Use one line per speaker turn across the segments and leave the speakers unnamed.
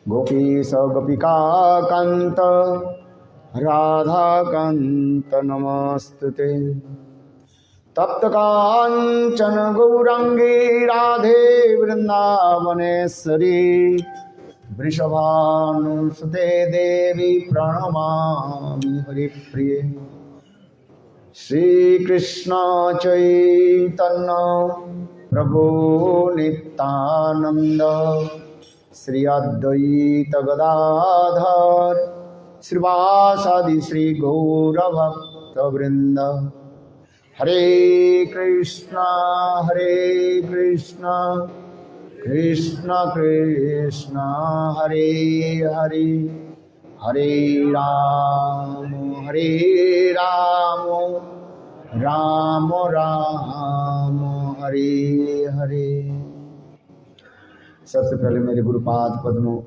गोपीश गोपिका कांत राधा कांत नमस्तुते। तप्त कांचन गौरांगी राधे वृंदावनेश्वरी वृषभानुसुते देवी प्रणमामि हरिप्रिये। श्रीकृष्ण चैतन्य प्रभु नित्यानंद श्री अद्वैत गदाधर श्रीवासादि श्री गौरभक्तवृंद। हरे कृष्णा कृष्ण कृष्ण हरे हरे, हरे राम राम राम हरे हरे। सबसे पहले मेरे गुरुपाद पद्मों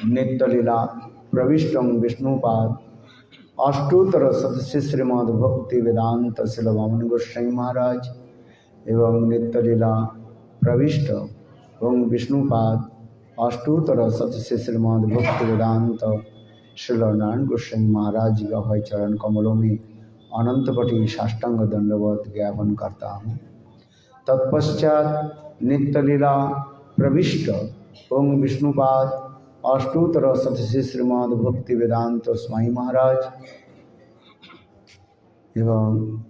नित्य लीला प्रविष्टम विष्णुपाद अष्टोत्तर सदस्य श्रीमद् भक्ति वेदांत श्रील वामन गोस्वामी महाराज एवं नित्य लीला प्रविष्ट एवं विष्णुपाद अष्टोत्तर सदस्य श्रीमद् भक्ति वेदांत श्रील नारायण गोस्वामी महाराज जी का भाई चरण कमलों में अनंत कोटि साष्टांग दंडवत ज्ञापन करता हूँ। तत्पश्चात नित्य लीला प्रविष्ट ओम विष्णुपाद अष्टोत्तर सदस्य श्रीमद् भक्ति वेदांत स्वामी महाराज एवं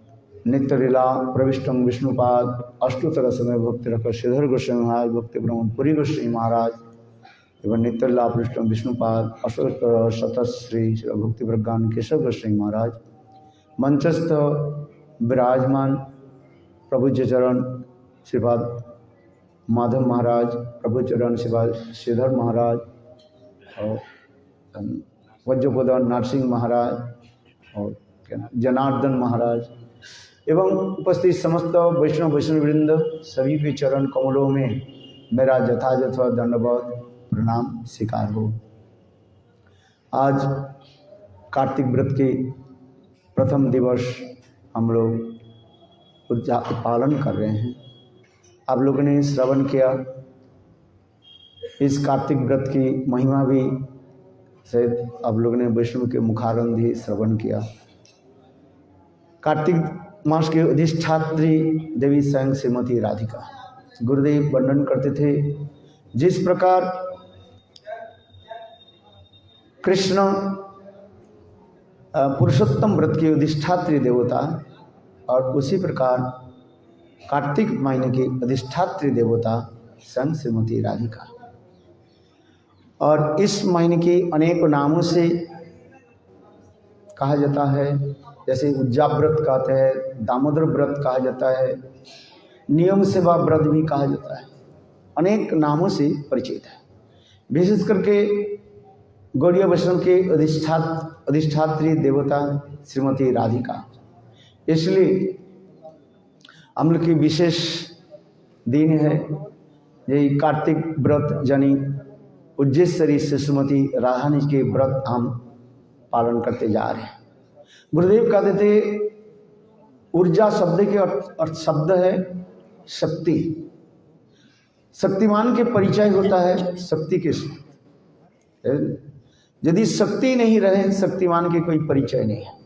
नित्य लीला प्रविष्टम विष्णुपाद अष्टोत्तर समय भक्ति रख श्रीधर गोस्वामी महाराज भक्ति ब्रह्मपुरी गोस्वामी महाराज एवं नित्य लीला प्रविष्टम विष्णुपाद अष्टोत्तर शतश्री भक्ति प्रज्ञान केशव गोस्वामी महाराज मंचस्थ विराजमान प्रभु चरण श्रीपाद माधव महाराज प्रभु चरण श्रीपाद श्रीधर महाराज और वज्रप्रदान नरसिंह महाराज और जनार्दन महाराज एवं उपस्थित समस्त वैष्णववृंद सभी के चरण कमलों में मेरा यथायथ दंडवत प्रणाम स्वीकार हो। आज कार्तिक व्रत के प्रथम दिवस हम लोग पालन कर रहे हैं। आप लोगों ने श्रवण किया, इस कार्तिक व्रत की महिमा भी शायद आप लोगों ने वैष्णव के मुखारंभ ही श्रवण किया। कार्तिक मास की अधिष्ठात्री देवी स्वयं श्रीमती राधिका गुरुदेव वर्णन करते थे, जिस प्रकार कृष्ण पुरुषोत्तम व्रत की अधिष्ठात्री देवता और उसी प्रकार कार्तिक महीने की अधिष्ठात्री देवता स्वयं श्रीमती राधिका। और इस महीने के अनेक नामों से कहा जाता है, जैसे उज्जा व्रत कहते हैं, दामोदर व्रत कहा जाता है, नियम सेवा व्रत भी कहा जाता है, अनेक नामों से परिचित है। विशेष करके गौड़ीय वैष्णव के अधिष्ठात्री देवता श्रीमती राधिका, इसलिए हम लोग की विशेष दिन है यही कार्तिक व्रत, यानी उज्जेश्वरी श्रीमती राधानी के व्रत हम पालन करते जा रहे हैं। गुरुदेव कहते थे ऊर्जा शब्द के अर्थ शब्द है शक्ति, शक्तिमान के परिचय होता है शक्ति के। यदि शक्ति नहीं रहे शक्तिमान के कोई परिचय नहीं है।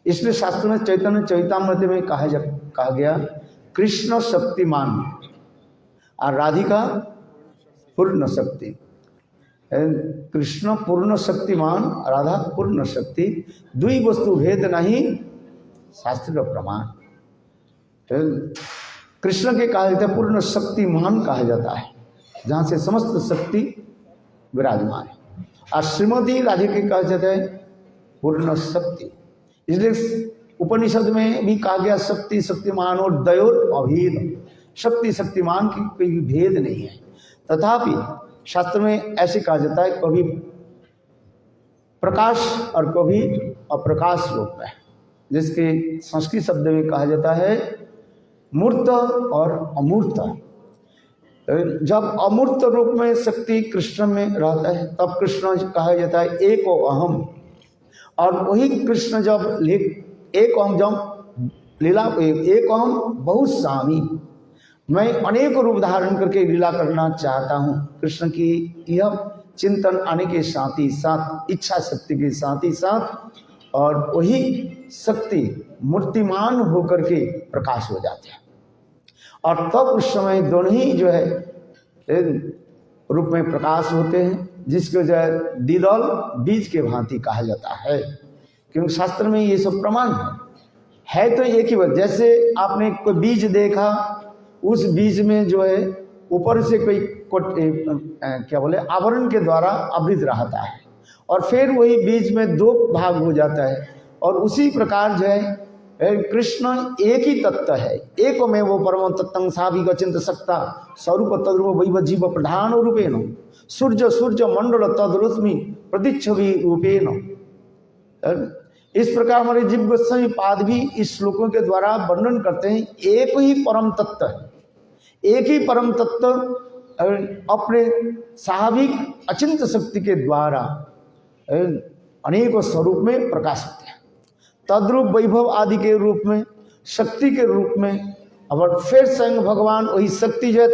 इसलिए शास्त्र में चैतन्य चैतामृत में कहा गया कृष्ण शक्तिमान और राधिका पूर्ण शक्ति। कृष्ण पूर्ण शक्तिमान, राधा पूर्ण शक्ति, दुई वस्तु भेद नहीं शास्त्र का प्रमाण। कृष्ण के कहा जाता है पूर्ण शक्तिमान कहा जाता है, जहाँ से समस्त शक्ति विराजमान है, और श्रीमती राधिका के कहा जाता है पूर्ण शक्ति। इसलिए उपनिषद में भी कहा गया शक्ति शक्तिमान और दयोर अभेद, शक्ति शक्तिमान की कोई भेद नहीं है। तथापि शास्त्र में ऐसे कहा जाता है कभी प्रकाश और कभी अप्रकाश रूप है, जिसके संस्कृत शब्द में कहा जाता है मूर्त और अमूर्त। जब अमूर्त रूप में शक्ति कृष्ण में रहता है तब कृष्ण कहा जाता है एको अहम, और वही कृष्ण जब एक अहम जब लीला एक अहम बहुत स्वामी, मैं अनेक रूप धारण करके लीला करना चाहता हूँ। कृष्ण की यह चिंतन आने के साथ ही साथ, इच्छा शक्ति के साथ ही साथ, और वही शक्ति मूर्तिमान होकर के प्रकाश हो जाते हैं। और तब उस समय दोनों ही जो है रूप में प्रकाश होते हैं, जिसको जो है द्विदल बीज के भांति कहा जाता है। क्योंकि शास्त्र में ये सब प्रमाण है तो एक ही बात। जैसे आपने कोई बीज देखा, उस बीज में जो है ऊपर से कोई क्या बोले आवरण के द्वारा आवृत रहता है, और फिर वही बीज में दो भाग हो जाता है। और उसी प्रकार जो है कृष्ण एक ही तत्व है, एक में वो परम तत्व साभिक अचिंत सत्ता स्वरूप तद्रूप वैव जीव प्रधान रूपेण सूर्य मंडल तद्रश्मि प्रतिच्छवि रूपेण। इस प्रकार हमारे जीव गोस्वामी पाद भी इस श्लोकों के द्वारा वर्णन करते हैं, एक ही परम तत्व है, एक ही परम तत्व अपने स्वाभाविक अचिंत शक्ति के द्वारा अनेकों स्वरूप में प्रकाश होते हैं। तद्रूप वैभव आदि के रूप में, शक्ति के रूप में, और फिर स्वयं भगवान वही शक्ति जो है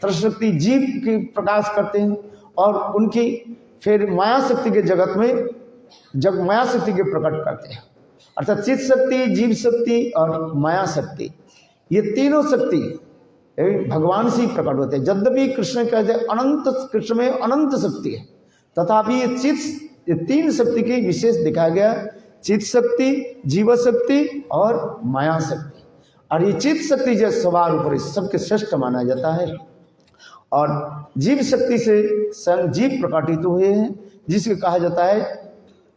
त्रशक्ति जीव की प्रकाश करते हैं, और उनकी फिर माया शक्ति के जगत में जब माया शक्ति के प्रकट करते हैं। अर्थात चित शक्ति, जीव शक्ति और माया शक्ति, ये तीनों शक्ति भगवान से ही प्रकट होते हैं। यद्यपि कृष्ण कहते हैं अनंत, कृष्ण में अनंत शक्ति है, तथापि ये तीन शक्ति की विशेष दिखाया गया, चित शक्ति, जीव शक्ति और माया शक्ति। और ये चित शक्ति जो सवार ऊपर सबके श्रेष्ठ माना जाता है, और जीव शक्ति से स्वयं जीव प्रकटित हुए हैं, जिसके कहा जाता है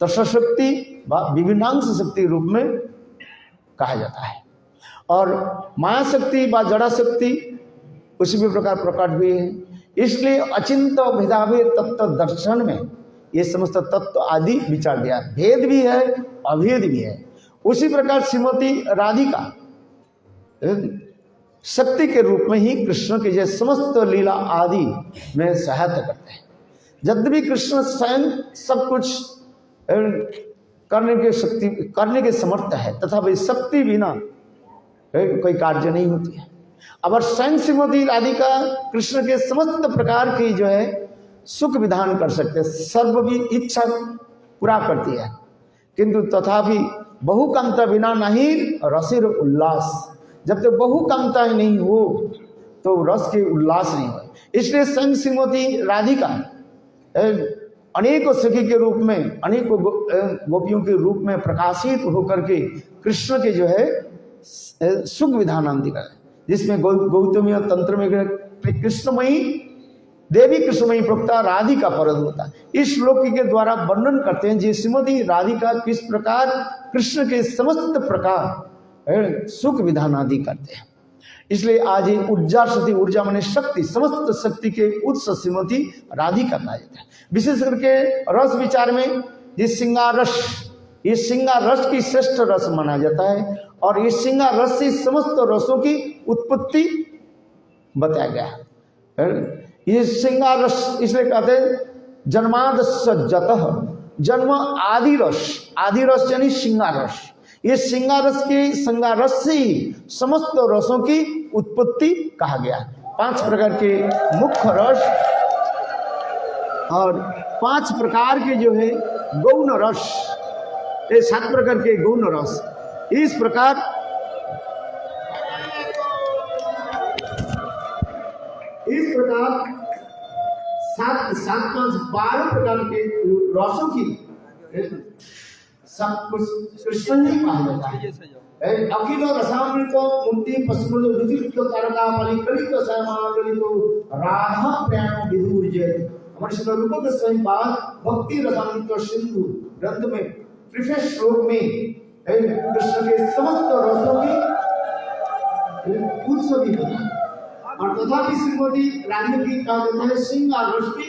तत्शक्ति व विभिन्नांश शक्ति रूप में कहा जाता है। और माया शक्ति व जड़ा शक्ति उसी भी प्रकार प्रकट हुए हैं। इसलिए अचिंत भेदाभेद तत्व दर्शन में ये समस्त तत्व आदि विचार दिया, भेद भी है अभेद भी है। उसी प्रकार श्रीमती राधिका शक्ति के रूप में ही कृष्ण के जैसे समस्त लीला आदि में सहायता करते हैं। यद्यपि कृष्ण स्वयं सब कुछ करने के समर्थ है, तथा भाई शक्ति बिना कोई कार्य नहीं होती है। अब स्वयं श्रीमती राधिका कृष्ण के समस्त प्रकार की जो है सुख विधान कर सकते, सर्व भी इच्छा पूरा करती है, किंतु तथापि बहुकामता बिना नहीं रसिर उल्लास। जब तक बहुकामता नहीं हो तो रस के उल्लास नहीं हो। इसलिए स्वयं श्रीमती राधिका अनेकों सखी के रूप में, अनेकों गोपियों के रूप में प्रकाशित होकर के कृष्ण के जो है सुख विधान दिखा, जिसमें गौतमी तंत्र में कृष्णमयी देवी कृष्णमयी प्रोक्ता राधिका परद होता। इस श्लोक के द्वारा वर्णन करते हैं जी श्रीमती राधिका किस प्रकार कृष्ण के समस्त प्रकार सुख विधान आदि करते हैं। इसलिए आज ये ऊर्जा शक्ति, ऊर्जा माने शक्ति, समस्त शक्ति के उत्स श्रीमती राधिका कहा जाता है। विशेष करके रस विचार में ये श्रृंगार रस, ये श्रृंगार रस की श्रेष्ठ रस माना जाता है, और ये श्रृंगार रस से समस्त रसों की उत्पत्ति बताया गया है। ये श्रृंगार रस इसलिए कहते हैं जन्मादस्य जतः, जन्म आदि रस यानी श्रृंगार रस। ये श्रृंगार रस के श्रृंगार रस से ही समस्त रसों की उत्पत्ति कहा गया। 5 प्रकार के मुख्य रस और 5 प्रकार के जो है गौण रस, ये 7 प्रकार के गौण रस। इस प्रकार सात 12 प्रकार के रसों की सब कुछ कृष्ण ही कहा जाता है। अखिल रसामृत मुक्ति पश्चिम रुचित तारका फलिकलित श्यामालित राधा प्रेम विदुर जय। हमारे श्री रूप गोस्वामी पाद भक्ति रसामृत सिंधु ग्रंथ में प्रीफेस श्लोक में कृष्ण के समस्त रसों की उत्सव भी होता है, और तथापि श्रीमती राधिका की कहा जाता है श्रृंगार रस की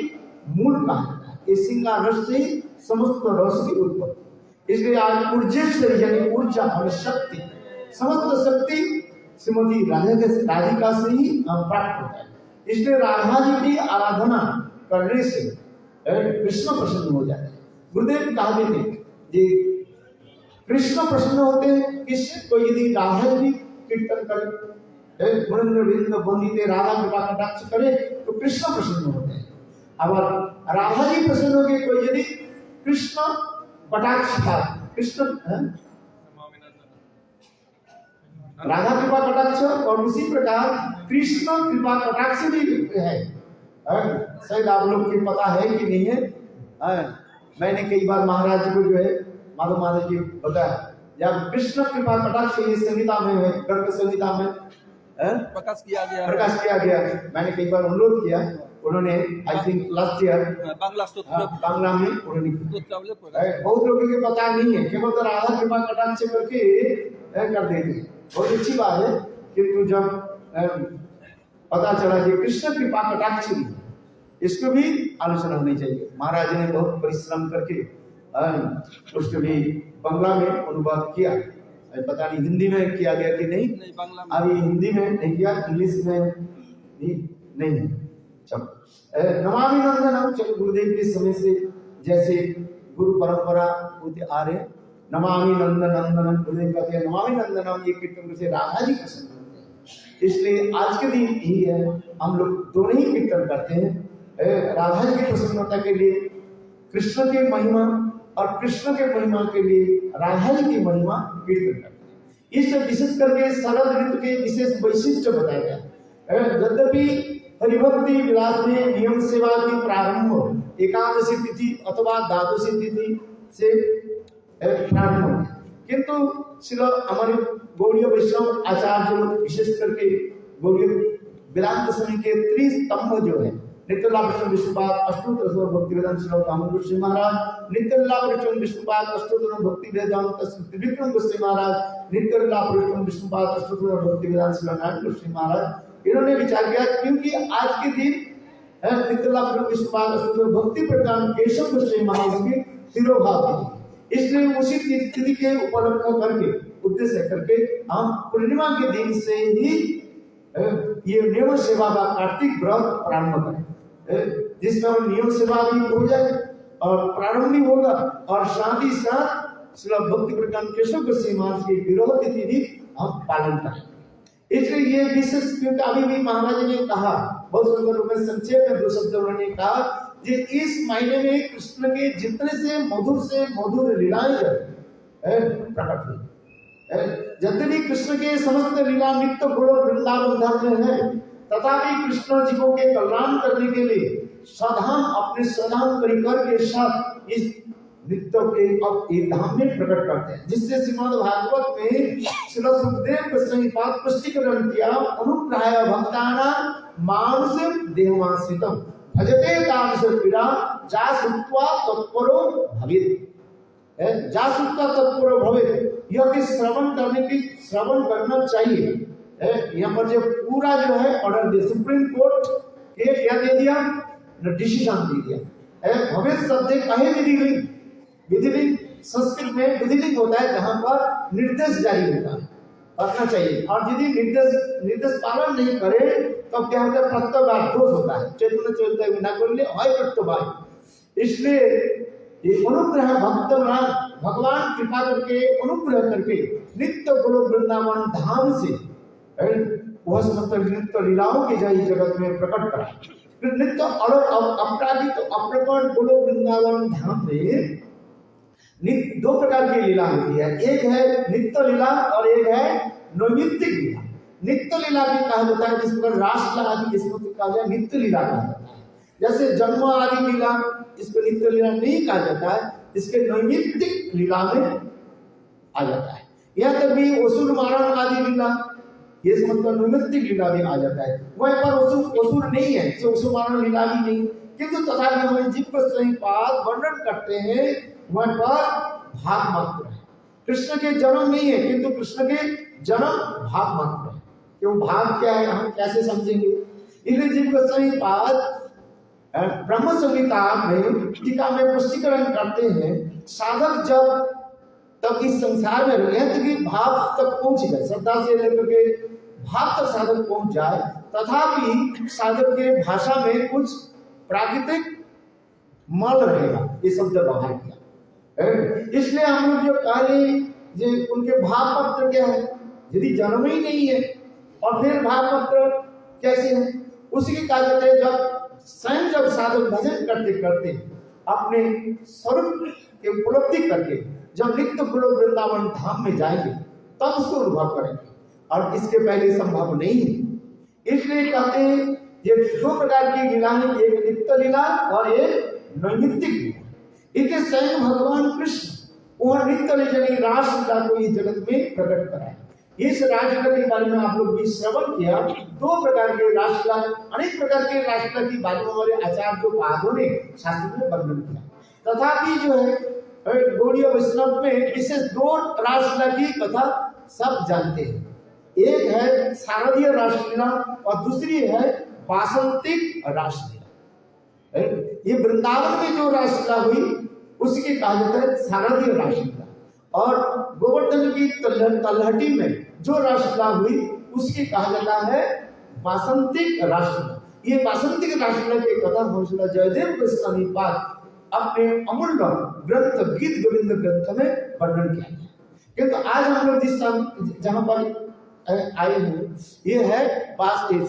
मूल कहा जाता है। ये श्रृंगार रस से समस्त रस की उत्पत्ति। इसलिए आज ऊर्जेश्वरी यानी ऊर्जा और शक्ति, समस्त शक्ति श्रीमती राधिका से ही प्राप्त होता है। इसलिए राधा जी की आराधना करने से कृष्ण प्रसन्न हो जाते हैं। गुरुदेव कहा थे कृष्ण प्रसन्न होते हैं किससे? तो यदि राधा जी कीर्तन करे, वंदिते राधा कृपा कटाक्ष करे तो कृष्ण प्रसन्न होते हैं। अब राधा जी प्रसन्न हो गए कोई यदि कृष्ण कटाक्ष था, कृष्ण राधा कृपा कटाक्ष और उसी प्रकार कृष्ण कृपा कटाक्ष भी है। शायद आप लोग को पता है कि नहीं है। मैंने कई बार महाराज जी को जो है माधव जी बताया, जब कृष्ण कृपा कटाक्ष ये संहिता में है, गर्भ संहिता में प्रकाश किया गया। मैंने कई बार अनुरोध किया, उन्होंने I think last year Bangla में उन्होंने बहुत लोगों को पता नहीं है, केवल तो राधा कृपा कटाक्ष करके कर देते। बहुत अच्छी बात है, किंतु जब पता चला कि कृष्ण कृपा कटाक्ष इसको भी आलोचना होनी चाहिए। महाराज ने बहुत परिश्रम करके उसको भी बांग्ला में अनुवाद किया, पता नहीं हिंदी में किया गया कि नहीं, अभी हिंदी में नहीं किया, इंग्लिश में नहीं। चलो नमामि नंदनम, चलो गुरुदेव के समय से जैसे गुरु परंपरा होते आ रहे, नमामि नंदनम गुरुदेव कहते हैं नमामि नंदनम, ये कीर्तन से राधा जी पसंद करते हैं। इसलिए आज के दिन यही है, हम लोग दोनों ही कीर्तन करते हैं। राधा जी की प्रसन्नता के लिए कृष्ण की महिमा और कृष्ण के महिमा के लिए राधा जी की महिमा कीर्तन करते हैं। इस विशेष करके शरद ऋतु के विशेष वैशिष्ट्य बताया गया। यद्यपि हरिभक्ति विलास में नियम सेवा की प्रारंभ एकादशी तिथि अथवा द्वादशी तिथि से प्रारंभ, किंतु हमारे गौड़ीय वैष्णव आचार्य लोग विशेष करके गौड़ीय वेदांत समय के त्रिस्तंभ जो है नित्यलाभ विष्णुपाद अष्टोत्तर भक्ति वेदांत श्री गोस्वामी महाराज, नित्यलाभ विष्णुपाद अष्टोत्तर भक्ति वेदांत त्रिविक्रम गोस्वामी महाराज, नित्यलाभ विष्णुपाद अष्टोत्तर भक्ति वेदांत श्री नारायण गोस्वामी महाराज, इन्होंने विचार किया क्योंकि आज के दिन नित्यलाभ विष्णुपाद अष्टोत्तर भक्ति प्रदान केशव गोस्वामी महाराज की तिरोभाव, इसलिए उसी तिथि के उपलक्ष्य करके उद्देश्य करके हम पूर्णिमा के दिन से ही ये नियम सेवा का कार्तिक व्रत प्रारंभ करें, जिसमें हम नियम सेवा भी हो जाए और प्रारंभ भी होगा और साथ ही साथ श्री भक्ति प्रदान केशव गोस्वामी महाराज की विरोह तिथि भी हम पालन करें। इसलिए ये विशेष, क्योंकि अभी भी महाराज ने कहा बहुत सुंदर रूप में संक्षेप में 2 शब्द उन्होंने कहा कि इस महीने में कृष्ण के जितने से मधुर लीलाएं प्रकट हुई, यद्यपि कृष्ण के समस्त लीला नित्य गोलोक वृंदावन धाम में है, तथापि कृष्ण जीवों के कल्याण करने के लिए सधाम अपने सधाम परिकर के साथ इस नित्य के अब एक धाम में प्रकट करते हैं, जिससे श्रीमद् भागवत में श्री सुखदेव गोस्वामी पाद स्पष्टीकरण किया, अनुग्रहाय भक्तानां मानुष देहमाश्रितम भजते तादृश पीड़ा जासुत्वा तत्परो भवेत्, जासुत्वा तत्परो भवेत्, यह कि श्रवण करना चाहिए। यहाँ पर जो पूरा जो है ऑर्डर दिया, सुप्रीम कोर्ट के क्या दे दिया, डिसीजन दे दिया। भवेत् शब्द कहे विधिलिंग संस्कृत में विधिलिंग होता है जहां पर निर्देश जारी होता है, करना चाहिए, और यदि निर्देश पालन नहीं करे तो क्या होता है, प्रत्यवाय दोष होता है, चैतन्य चैतन्य विना करले है प्रत्यवाय। इसलिए ये अनुग्रह भगवान कृपा करके अनुग्रह करके नित्य गोलोक वृंदावन धाम से वह समस्त नित्य लीलाओं की जय जगत में प्रकट करा। नित्य और अपराधिक अप्रकट गोलोक वृंदावन धाम में 2 प्रकार की लीला होती है, एक है नित्य लीला और एक है नैमित्तिक लीला। नित्य लीला भी कहा जाता है, जिस प्रकार रासलीला आदि इसको कहा जाए नित्य लीला कहा जाता है। जैसे जन्म आदि लीला इसको नित्य लीला नहीं कहा जाता है, इसके नैमित्तिक लीला में आ जाता है। यह तक भी असुर मारण आदि लीला ये समस्त नैमित्तिक लीला भी आ जाता है। वह पर असुर नहीं है, असुर मारण लीला भी नहीं, किंतु तथापि हमें जीव गोस्वामी पाद वर्णन करते हैं वह पर भाग मात्र है। कृष्ण के जन्म नहीं है, किंतु कृष्ण के जन्म भाग मात्र है। क्यों भाग क्या है, हम कैसे समझेंगे? इसलिए जीव गोस्वामी पाद ब्रह्म संहिता में टीका में स्पष्टीकरण करते हैं, साधक जब तब इस संसार में रहे तो कि भाव तक पहुंच जाए, श्रद्धा से लेकर के भाव तक साधक पहुंच जाए, तथापि साधक के भाषा में कुछ प्राकृतिक मल रहेगा, ये शब्द व्यवहार किया। इसलिए हम लोग जो कार्य उनके भाव पत्र क्या है, यदि जन्म ही नहीं है और फिर भाव पत्र कैसे है, उसी की कहा जाता है। जब
स्वयं जब साधक भजन करते करते अपने स्वरूप की उपलब्धि करके जब नित्य गोलोक वृंदावन धाम में जाएंगे तब उसको अनुभव करेंगे, और इसके पहले संभव नहीं है। इसलिए कहते हैं ये दो प्रकार की लीला है, एक नित्य लीला और एक नैमित्तिक लीला। इनके स्वयं भगवान कृष्ण वह नित्य लीला रासलीला को इस जगत में प्रकट कराए। इस रासलीला के बारे में आप लोग भी श्रवण किया। दो प्रकार के रासलीला, अनेक प्रकार के रासलीला के बारे में हमारे आचार्य पादों ने शास्त्र में वर्णन किया। तथापि जो है गौड़ीय वैष्णव में विशेष दो रासलीला की कथा सब जानते हैं। एक है शारदीय रासलीला और दूसरी है वासंतिक रासलीला। ये वृंदावन में जो रासलीला हुई उसकी कहा जाता है शारदीय रासलीला, और गोवर्धन की तलहटी में जो रासलीला हुई उसकी कहा जाता है वासंतिक रासलीला। ये वासंतिक रासलीला की कथा हंसला जयदेव गोस्वामी पाद अपने अमूल्य ग्रंथ गीत गोविंद ग्रंथ में वर्णन किया गया। किंतु आज हम लोग जिस जहां पर आए हैं ये है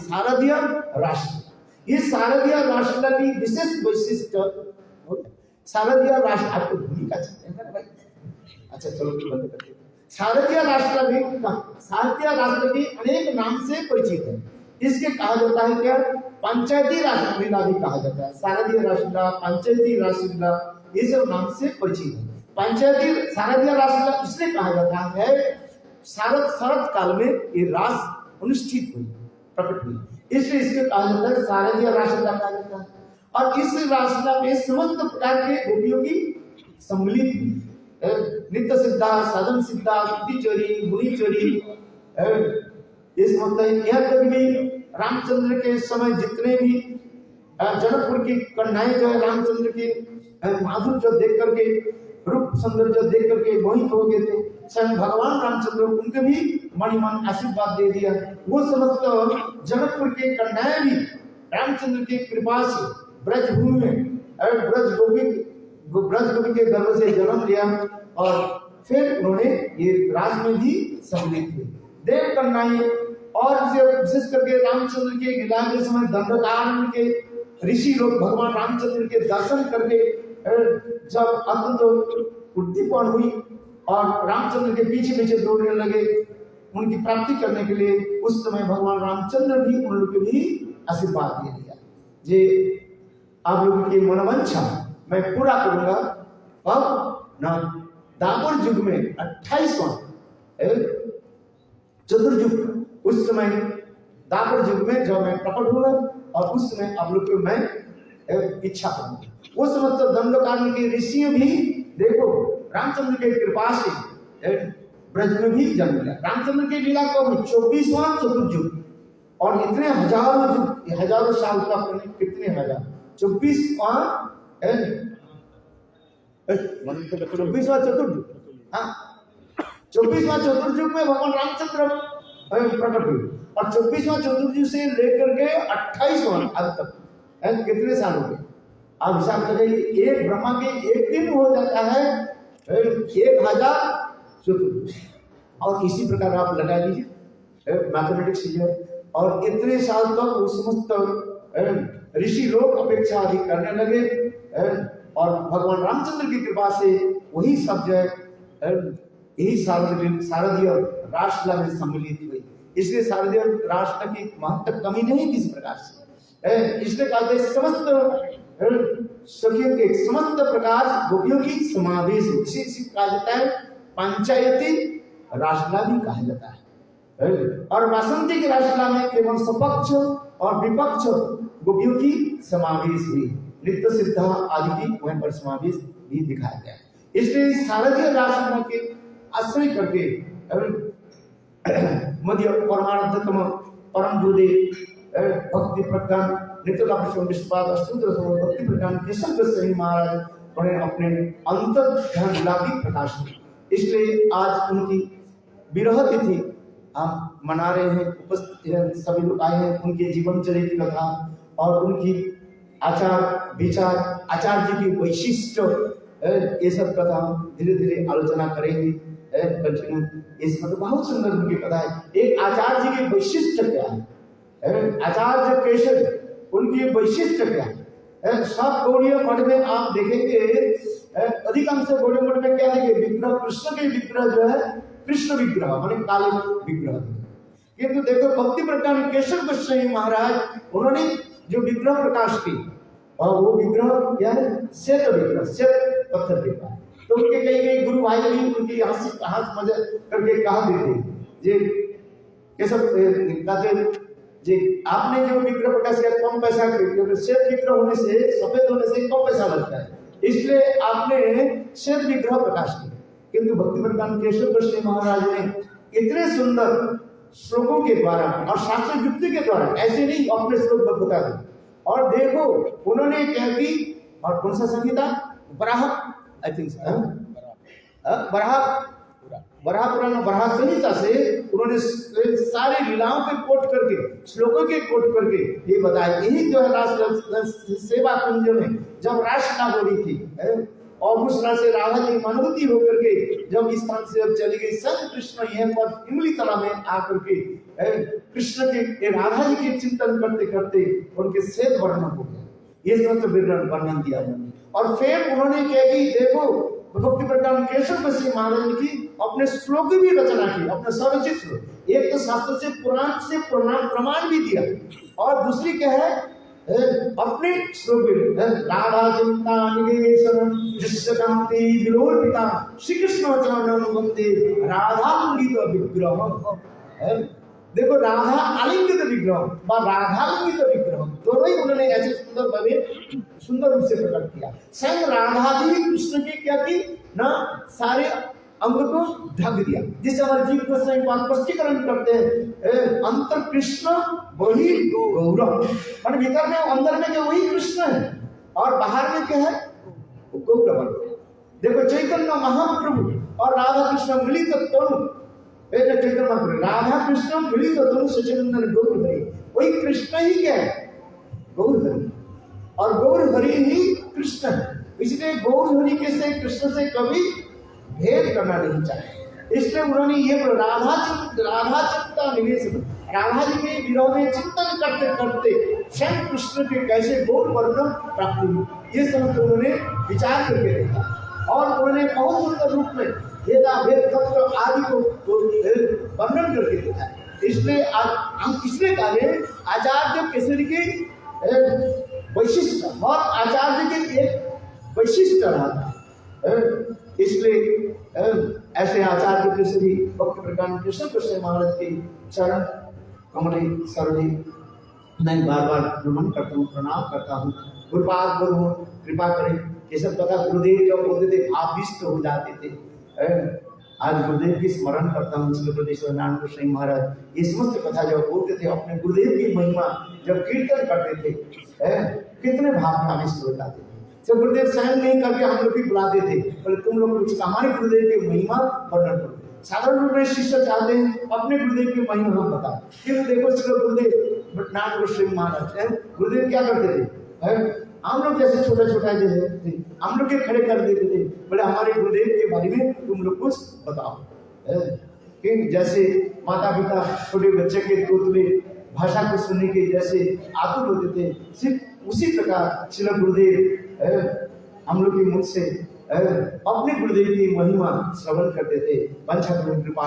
शारदीय रासलीला। ये शारदीय रासलीला की विशेष वैशिष्ट शारदीय रासलीला आपको भूमिका चाहते हैं ना भाई? अच्छा चलो बंद करते। शारदीय रासलीला भी अनेक नाम से परिचित है। इसके कहा जाता है क्या, पंचायती रासलीला भी कहा जाता है। शारदीय रासलीला, पंचायती रासलीला ये सब नाम से परिचित है। पंचायती शारदीय रासलीला इसलिए कहा जाता है शरद काल में ये रास अनुष्ठित हुई, प्रकट हुई, इसलिए इसके कहा जाता है शारदीय रासलीला कहा जाता है। और इस रासलीला में समस्त प्रकार के गोपियों की सम्मिलित हुई। नित्य सिद्धा, साधन सिद्धा, स्तुति चोरी, मुनि चोरी, ये समझता है। यह तक भी रामचंद्र के समय जितने भी जनकपुर की कन्याएं जो है रामचंद्र के माधुर्य जो देख करके, रूप सौंदर्य देख करके मोहित हो गए थे। स्वयं भगवान रामचंद्र उनके भी मन मन आशीर्वाद दे दिया। वो समस्त जनकपुर के कन्याएं भी रामचंद्र की कृपा से ब्रजभूमि में ब्रज गोपी के गर्भ से जन्म लिया, और फिर उन्होंने ये राज में भी सम्मिलित हुए। देव कन्याएं और विशेष करके रामचंद्र के लीला के समय दंडकारण्य के ऋषि लोग भगवान रामचंद्र के दर्शन करके जब अद्भुत उद्दीपन हुई और रामचंद्र के पीछे पीछे दौड़ने लगे उनकी प्राप्ति करने के लिए, उस समय भगवान रामचंद्र भी उन लोगों को भी आशीर्वाद दे दिया जे आप लोगों की मनोवांछा मैं पूरा करूंगा। अब ना दापर युग में 28वां चतुर्युग, उस समय दापर युग में जब मैं प्रकट हुआ और उस समय आप लोग को मैं इच्छा करूंगा। उस समय तो दंडकारण्य के ऋषि भी देखो रामचंद्र के कृपा से ब्रज में भी जन्म लिया। रामचंद्र की लीला को 24वां चतुर्युग, और इतने हजारों साल का, कितने हजार, 24वां चतुर्युग, हाँ 24वां चतुर्युग में भगवान रामचंद्र प्रकट हुए, और 24वां चतुर्युग से लेकर के 28वां अब तक कितने साल हो गए आप हिसाब करिए। एक ब्रह्मा के एक दिन हो जाता है 1000 चतुर्युग, और इसी प्रकार आप लगा लीजिए मैथमेटिक्स है। और इतने साल तक वो समस्त ऋषि लोग अपेक्षा अधिक करने लगे, और भगवान रामचंद्र की कृपा से वही सब जो है यही शारदीय रासलीला में सम्मिलित हुई। इसलिए शारदीय रासलीला की महत्व कमी नहीं किसी प्रकार से। इसलिए कहते समस्त सखियों के समस्त प्रकार गोपियों की समावेश, इसी कहा जाता है पंचायती रासलीला भी कहा जाता है। और वासंतिक रासलीला में केवल सपक्ष और विपक्ष गोपियों की समावेश हुई, नित्य सिद्धा आदि की वहीं पर समावेश भी दिखाया गया। इसलिए शारदीय रासलीला के आश्रय करके मध्य परमार्थतम परम गुरुदेव भक्ति प्रज्ञान नित्य विश्वास अष्टोत्तर भक्ति प्रज्ञान केशव गोस्वामी महाराज उन्हें अपने अंतर ध्यान लीला की प्रकाश की। इसलिए आज उनकी विरह तिथि हम मना रहे हैं, उपस्थित हैं, सभी लोग आए हैं। उनके जीवन चरित्र की कथा और उनकी आचार विचार, आचार्य जी की वैशिष्ट, ये सब कथा धीरे धीरे आलोचना करेंगे कंटिन्यू। इसमें तो बहुत सुंदर उनकी कथा है। एक आचार्य जी की वैशिष्ट क्या है, आचार्य केशव उनकी वैशिष्ट क्या है। सब गौड़ीय मठ में आप देखेंगे अधिकांश गौड़ीय मठ में क्या देखेंगे, विग्रह कृष्ण के विग्रह जो है कृष्ण विग्रह माने काले विग्रह। किंतु देखो भक्ति प्रकाश केशव गोस्वामी महाराज उन्होंने जो विग्रह प्रकाश की और वो विग्रह क्या है, श्वेत विग्रह, श्वेत पत्थर विग्रह। तो उनके कई गुरु भाई भी उनकी हाथ मजा करके कहा देते जे केशव कहते जी आपने जो विग्रह प्रकाश किया कम पैसा क्योंकि श्वेत विग्रह होने से सफेद होने से कम पैसा लगता है, इसलिए आपने श्वेत विग्रह प्रकाश किया। किंतु भक्ति प्रकाश केशव गोस्वामी महाराज ने इतने सुंदर श्लोकों के द्वारा और शास्त्र युक्ति के द्वारा, ऐसे नहीं अपने श्लोक बता दे। और देखो उन्होंने क्या की, और कौन सा संहिता, बराह आई थिंक बराह पुराण बराह संहिता से उन्होंने सारी लीलाओं के कोट करके, श्लोकों के कोट करके ये बताया। यही जो है रास सेवा कुंज में जब रास नागोरी थी और उस से राधा जी की अनुभूति होकर के जब इस स्थान से जब चली गई, संत कृष्ण यहाँ पर इमली तला में आकर के कृष्ण के राधा जी के चिंतन करते करते उनके श्वेत वर्णन हो गया। ये सब वर्णन दिया उन्होंने। और फिर उन्होंने क्या की, देखो भक्ति प्रकाश केशव गोस्वामी महाराज की अपने श्लोक की भी रचना की, अपने स्वरचित श्लोक। एक तो शास्त्र से पुराण से प्रमाण भी दिया, और दूसरी क्या है अपने श्लोक राधा चिंता निवेशन दृश्यकांति विलोपिता श्री कृष्ण चरणं वंदे राधांगित विग्रह। देखो राधा आलिंगित विग्रह व राधांगित विग्रह दोनों ही उन्होंने ऐसे सुंदर रूप से प्रकट किया। स्वयं राधा भी कृष्ण की क्या की ना सारे अंग को ढक दिया, जिससे हमारे जीव को स्पष्टीकरण करते हैं अंतर कृष्ण वही गौरव, और भीतर में अंदर में जो वही कृष्ण है और बाहर में क्या है गौरव। देखो चैतन्य महाप्रभु और राधा कृष्ण मिलित तनु, चैतन्य महाप्रभु राधा कृष्ण मिलित तनु सच्चिदानंद गौर हरि, वही कृष्ण ही क्या है गौर हरि, और गौर हरि ही कृष्ण है। इसलिए गौर हरि के से कृष्ण से कभी भेद करना नहीं चाहिए। इसलिए उन्होंने ये राधा चिंता निवेशन, राधा जी के विरोध में चिंतन करते करते स्वयं कृष्ण के कैसे गौर वर्ण प्राप्त हुई, ये समझ उन्होंने विचार करके देखा। और उन्होंने बहुत सुंदर रूप में भेदा भेद तत्व आदि को वर्णन करके देखा। इसलिए हम इसलिए कहे आचार्य केसरी के वैशिष्ट और आचार्य के एक वैशिष्ट रहा था। इसलिए ऐसे आचार्य केसरी भक्ति प्रकाश केशव गोस्वामी महाराज के चरण कमले सरणी मैं बार बार नमन करता हूँ, प्रणाम करता हूँ। गुरुपाद गुरु कृपा करें। ये सब कथा गुरुदेव जब बोलते थे भावविष्ट हो जाते थे। आज गुरुदेव की स्मरण करता हूँ, श्री ब्रजेश्वर नारायण गोस्वामी महाराज ये समस्त कथा जब बोलते थे, अपने गुरुदेव की महिमा जब कीर्तन करते थे, कितने भावनाविष्ट हो जाते थे। तो गुरुदेव स्वयं नहीं करके हम लोग भी बुलाते थे, बोले तुम लोग कुछ हमारे गुरुदेव की महिमा वर्णन करो। साधारण रूप में शिष्य चाहते हैं अपने गुरुदेव की महिमा हम बताएं, फिर देखो श्री गुरुदेव नारायण गोस्वामी महाराज गुरुदेव क्या करते थे, हम लोग जैसे छोटा छोटा जैसे हम लोग के खड़े कर देते थे, बोले हमारे गुरुदेव के बारे में तुम लोग कुछ बताओ। जैसे माता पिता छोटे बच्चे के तोतले भाषा को सुनने के जैसे आतुर होते थे, सिर्फ उसी प्रकार श्री गुरुदेव हम लोग के मुख से अपने गुरुदेव की महिमा श्रवण करते थे। वंशा कृपा